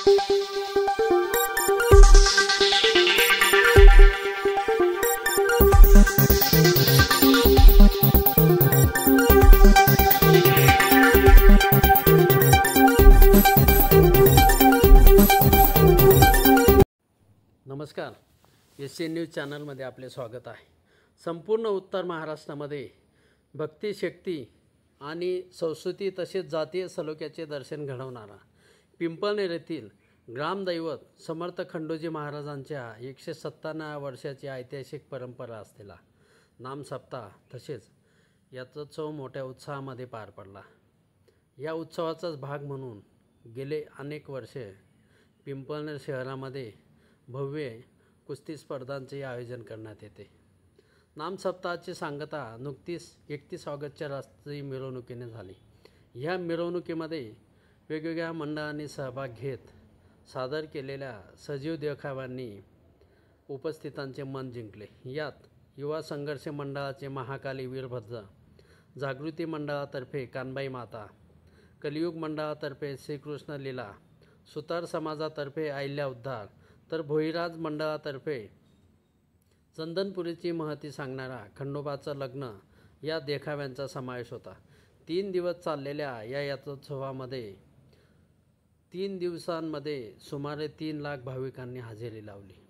नमस्कार, SN news चॅनलमध्ये आपले स्वागत आहे। संपूर्ण उत्तर महाराष्ट्रामध्ये भक्ती, शक्ती आणि संस्कृती तसेच जातीय सलोख्याचे दर्शन घडवणारा पिंपळनेर येथील ग्रामदैवत समर्थ खंडोजी महाराजांच्या 157 वर्षाची ऐतिहासिक परंपरा असलेला नामसप्ताह तसेच याचा उत्सव मोठ्या उत्साहामध्ये पार पडला। या उत्सवाचाच भाग म्हणून गेले अनेक वर्षे पिंपळनेर शहरामध्ये भव्य कुस्ती स्पर्धांचे आयोजन करण्यात येते। नामसप्ताहाची सांगता नुकतीच 31 ऑगस्टच्या राष्ट्रीय मिरवणुकीने झाली। या मिरवणुकीमध्ये वेगवेगळ्या मंडळांनी सहभाग घेत सादर केलेल्या सजीव देखाव्यांनी उपस्थितांचे मन जिंकले। यात युवा संघर्ष मंडळाचे महाकाली वीरभद्र, जागृती मंडळातर्फे कानबाई माता, कलियुग मंडळातर्फे श्रीकृष्ण लीला, सुतार समाजातर्फे अहिल्या उद्धार, तर भोईराज मंडळातर्फे चंदनपुरीची महती सांगणारा खंडोबाचं लग्न या देखाव्यांचा समावेश होता। 3 दिवस चाललेल्या या यात्रोत्सवामध्ये 3 दिवसांमध्ये सुमारे 3 लाख भाविकांनी हजेरी लावली।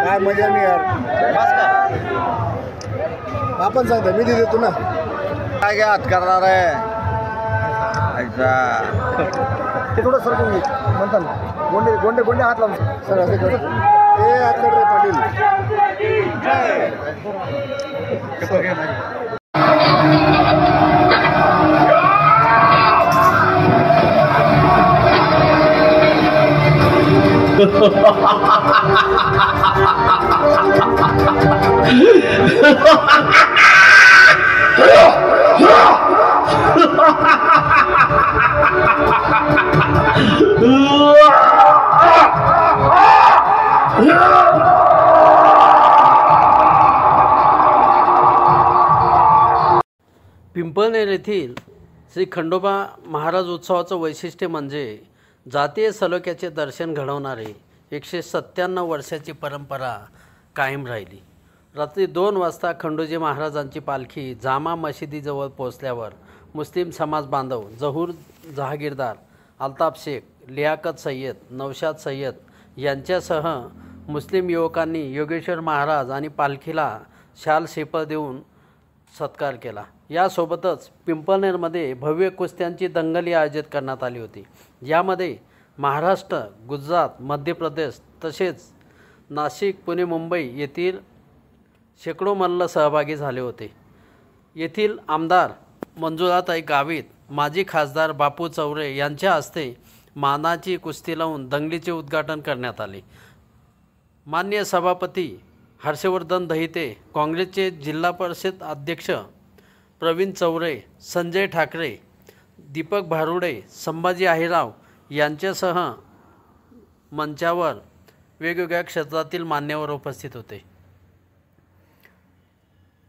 काय मजा नाही यार, बस का आपण सांगता मी देतो ना। काय काय हात करणार आहे ऐसा ते थोडं सरकून घे म्हणतात ना, गोंडे गोंडे गोंडे हात लावून सर असे करत ए आकडे रे पाटील पिंपळनेर येथील श्री खंडोबा महाराज उत्सवाचं वैशिष्ट्य म्हणजे जातीय सलोख्याचे दर्शन घडवणारे 197 वर्षाची परंपरा कायम राहिली। रात्री 2 वाजता खंडोजी महाराजांची पालखी जामा मशिदीजवळ पोहोचल्यावर मुस्लिम समाज बांधव जहूर जहागीरदार, अल्ताफ शेख, लियाकत सय्यद, नौशाद सय्यद यांच्यासह मुस्लिम युवकांनी योगेश्वर महाराज आणि पालखीला शाल शेपळ देऊन सत्कार केला। यासोबतच पिंपळनेरमध्ये भव्य कुस्त्यांची दंगली आयोजित करण्यात आली होती। यामध्ये महाराष्ट्र, गुजरात, मध्य प्रदेश तसेच नाशिक, पुणे, मुंबई येथील शेकडो मल्ल सहभागी झाले होते। येथील आमदार मंजुळाताई गावित, माजी खासदार बापू चौरे यांच्या हस्ते मानाची कुस्ती लावून दंगलीचे उद्घाटन करण्यात आले। माननीय सभापती हर्षवर्धन दहिते, काँग्रेसचे जिल्हा परिषद अध्यक्ष प्रवीण चौरे, संजय ठाकरे, दीपक भारुडे, संभाजी अहिराव यांच्यासह मंचावर वेगवेगळ्या क्षेत्रातील मान्यवर उपस्थित होते।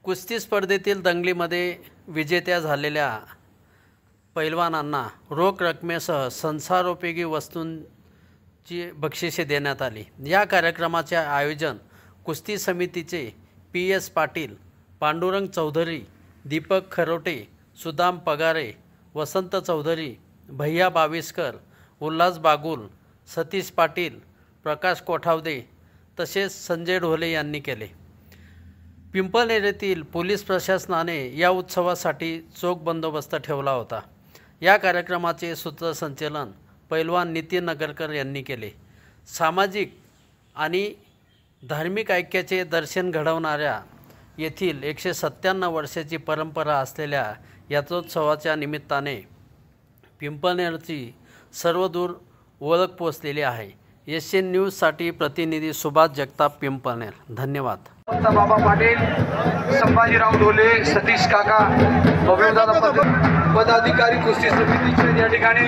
कुस्ती स्पर्धेतील दंगलीमध्ये विजेत्या झालेल्या पैलवानांना रोख रकमेसह संसारोपयोगी वस्तूंची बक्षिसे देण्यात आली। या कार्यक्रमाचे आयोजन कुस्ती समितीचे PS पाटील, पांडुरंग चौधरी, दीपक खरोटे, सुदाम पगारे, वसंत चौधरी, भैया बाविस्कर, उल्हास बागुल, सतीश पाटील, प्रकाश कोठावदे तसेच संजय ढोले यांनी केले। पिंपळनेर येथील पोलीस प्रशासनाने या उत्सवासाठी चोख बंदोबस्त ठेवला होता। या कार्यक्रमाचे सूत्रसंचालन पैलवान नितीन नगरकर यांनी केले। सामाजिक आणि धार्मिक ऐक्याचे दर्शन घडवणाऱ्या येथील 197 वर्षाची परंपरा असलेल्या यात्रोत्सवाच्या निमित्ताने पिंपळनेरची सर्वदूर ओळख पोचलेली आहे। SN न्यूजसाठी प्रतिनिधी सुभाष जगताप, पिंपळनेर। धन्यवाद। बाबा पाटील, संभाजीराव ढोले, सतीश काका, पदाधिकारी कुस्ती समितीचे या ठिकाणी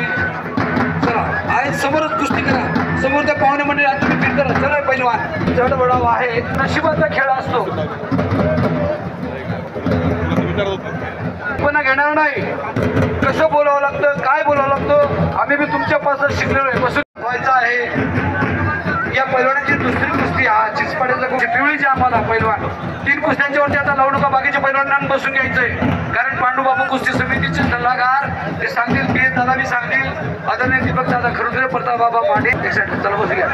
चला आहे। समोरच कुस्ती करा, समोर त्या पाहुणे मंडळी तुम्ही फिट करा। चला पैलवान, चढ बडाव आहे, नशिबाचा खेळ असतो, पण घेणार नाही। कसं बोलावं लागतं, काय बोलावं लागतं, आम्ही बी तुमच्यापासून शिकलेलो आहे। बसून व्हायचं आहे। या पैलवानाची दुसरी कुस्ती हा चिचपाड्याचा कुस्ती पिवळीची आम्हाला पैलवान 3 कुस्त्यांच्या वरती आता लावू नका, बाकीच्या पैलवानांना बसून घ्यायचंय। कारण पांडुबाबू कुस्ती समितीचे सल्लागार ते सांगतील, PS दादा बी सांगतील, आदरणीय दीपक दादा खरोदरे, प्रताप बाबा पाटील एक साईड चला बसू घ्या।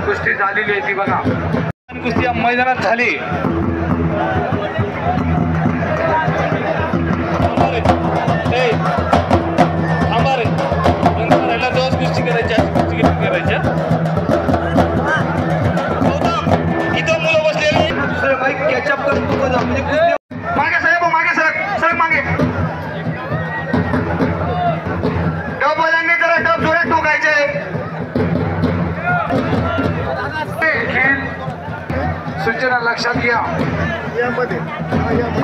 कुस्ती झालेली आहे ती बघा, कुस्ती मैदानात झाली। कुस्ती करायच्या इथं मुलं बसलेली दुसरे बाईक कॅचअप करून मागे साहेब, मागे सर मागे डबल्यांनी जरा डब जोरात ठोकायचे। सूचना लक्षात घ्या,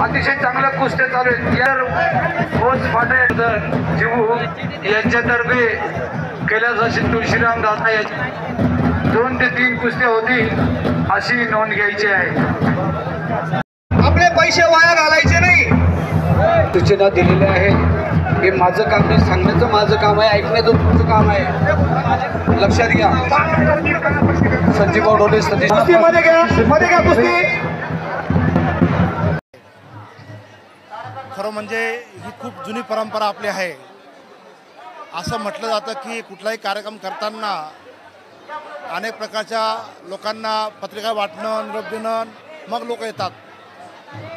अतिशय चांगल्या कुस्त्या चालू आहेत। कोच पाटील जीवू यांच्यातर्फे कैलासवासी तुळशीराम दादा यांच्या 2 ते 3 कुस्त्या होती अशी नोंद घ्यायची आहे। आपले पैसे वाया घालायचे नाही, सूचना दिलेल्या आहेत। हे माझं काम नाही, सांगण्याचं माझं काम आहे, ऐकण्याचं तुमचं काम आहे, लक्षात घ्या। संजीव ढोले, सतीश मध्ये घ्या कुस्ती। खरं म्हणजे ही खूप जुनी परंपरा आपली आहे। असं म्हटलं जातं की कुठलाही कार्यक्रम करताना अनेक प्रकारच्या लोकांना पत्रिका वाटणं, निरोप देणं, मग लोक येतात।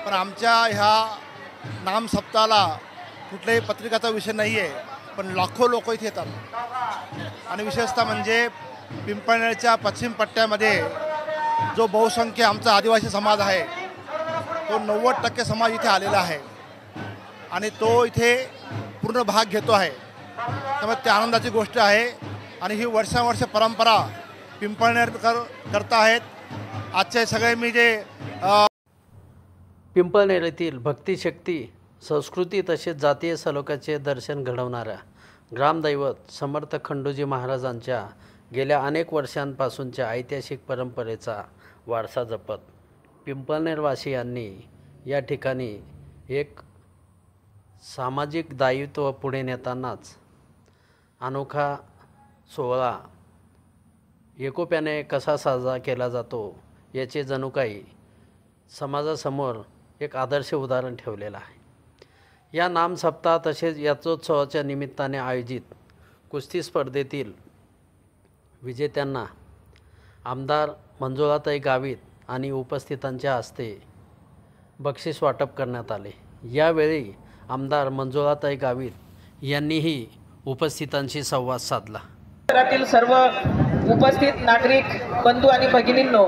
पण आमच्या ह्या नाम सप्ताहाला कुठल्याही पत्रिकाचा विषय नाही आहे, पण लाखो लोक इथे येतात। आणि विशेषतः म्हणजे पिंपळनेरच्या पश्चिम पट्ट्यामध्ये जो बहुसंख्य आमचा आदिवासी समाज आहे तो 90% समाज इथे आलेला आहे आणि तो इथे पूर्ण भाग घेतो आहे। त्यामुळे ते आनंदाची गोष्ट आहे आणि ही वर्षानुवर्षे परंपरा पिंपळनेरकर करत आहेत। आजचे सगळे मी जे पिंपळनेर येथील भक्तिशक्ती, संस्कृती तसेच जातीय सलोख्याचे दर्शन घडवणाऱ्या ग्रामदैवत समर्थ खंडोजी महाराजांच्या गेल्या अनेक वर्षांपासूनच्या ऐतिहासिक परंपरेचा वारसा जपत पिंपळनेरवासियांनी या ठिकाणी एक सामाजिक दायित्व पुढे नेतानाच अनोखा सोहळा एकोप्याने कसा साजरा केला जातो याचे जणू काही समाजासमोर एक आदर्श उदाहरण ठेवलेलं आहे। या नामसप्ताह तसेच यात्रोत्सवाच्या निमित्ताने आयोजित कुस्ती स्पर्धेतील विजेत्यांना आमदार मंजुळाताई गावित आणि उपस्थितांच्या हस्ते बक्षीस वाटप करण्यात आले। यावेळी आमदार मंजुळाताई गावित यांनीही उपस्थितांशी संवाद साधला। शहरातील सर्व उपस्थित नागरिक बंधू आणि भगिनींनो,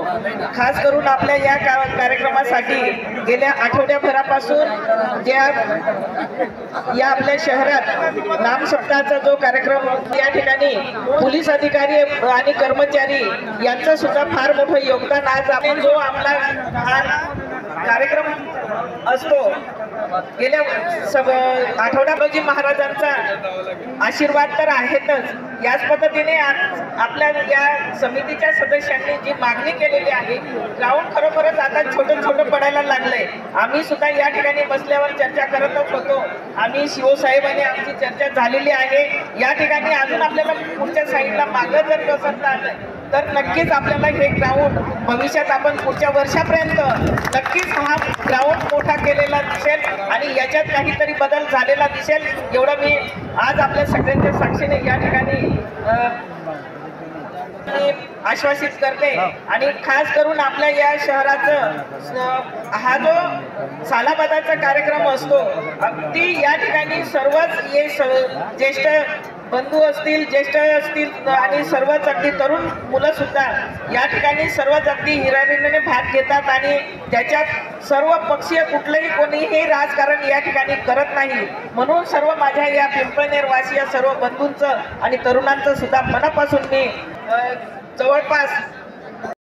खास करून आपल्या या कार्यक्रमासाठी गेल्या आठवड्याभरापासून या आपल्या शहरात नामसप्ताहाचा जो कार्यक्रम या ठिकाणी पोलीस अधिकारी आणि कर्मचारी यांचं सुद्धा फार मोठं योगदान आज आपण जो आपला हा कार्यक्रम असतो गेल्या आठवड्याभर महाराजांचा आशीर्वाद तर आहेतच, याच पद्धतीने आपल्या या समितीच्या सदस्यांनी जी मागणी केलेली आहे, ग्राउंड खरोखरच आता छोटं छोटं पडायला लागलंय। आम्ही सुद्धा या ठिकाणी बसल्यावर चर्चा करतच होतो, आम्ही शिवसाहेबांनी आमची चर्चा झालेली आहे। या ठिकाणी अजून आपल्याला पुढच्या साईडला मागं जर पसंत आलं तर नक्कीच आपल्याला हे ग्राउंड भविष्यात आपण पुढच्या वर्षापर्यंत नक्कीच हा ग्राउंड मोठा केलेला दिसेल आणि याच्यात काहीतरी बदल झालेला दिसेल, एवढं मी आज आपल्या सगळ्यांच्या साक्षीने या ठिकाणी आश्वासित करते। आणि खास करून आपल्या या शहराचं हा जो सालाबादाचा कार्यक्रम असतो, अगदी या ठिकाणी सर्वच हे ज्येष्ठ बंधू असतील, ज्येष्ठ असतील आणि सर्वच अगदी तरुण मुलं सुद्धा या ठिकाणी सर्वच अगदी हिरारीने भाग घेतात आणि त्याच्यात सर्व पक्षीय कुठलंही कोणीही राजकारण या ठिकाणी करत नाही। म्हणून सर्व माझ्या या पिंपळनेर वासी या सर्व बंधूंचं आणि तरुणांचं सुद्धा मनापासून मी जवळपास